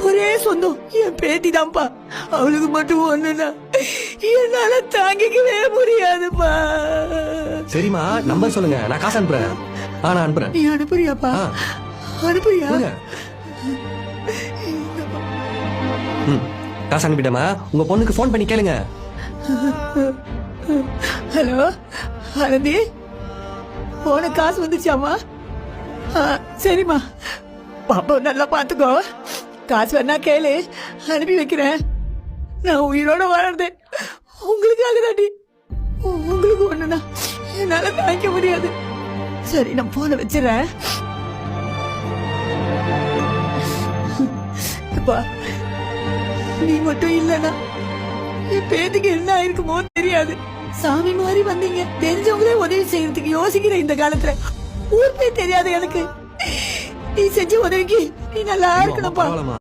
ஒரே சொந்தம் என் பேத்தி தான்ப்பா. அவளுக்கு மட்டும் ஒண்ணுனா என்னால தாங்கிக்கவே முடியாதுப்பா. சரிம்மா, நம்பர் சொல்லுங்க, நான் காசு அனுப்புறேன். நான் அனுப்புறேன். நீ அனுப்புறியாப்பா? அனுப்புறியா? காசு அனுப்பிட்டமா. உங்க பொண்ணுக்கு போன் பண்ணி கேளுங்க. ஹலோ ஆனந்தி, போன காசு வந்துச்சாமா? சரிம்மா, பாப்பா நல்லா பாத்துக்கோ. காசு வேணா கேளு, அனுப்பி வைக்கிறேன். நான் உயிரோட வாழ்றேன் உங்களுக்காக தாண்டி. உங்களுக்கு ஒண்ணுனா என்னால தாங்கிக்க முடியாது. சரி, நான் போன வச்சிடறேன். நீ மட்டும் இல்லனா என் பேத்துக்கு என்ன ஆயிருக்குமோ தெரியாது. சாமி மாதிரி வந்தீங்க, தெரிஞ்சவங்களே உதவி செய்யறதுக்கு யோசிக்கிற இந்த காலத்துல ஊர் பேர் தெரியாது எனக்கு. நீ செஞ்ச உதவிக்கு நீ நல்லா இருக்கணும்ப்பா.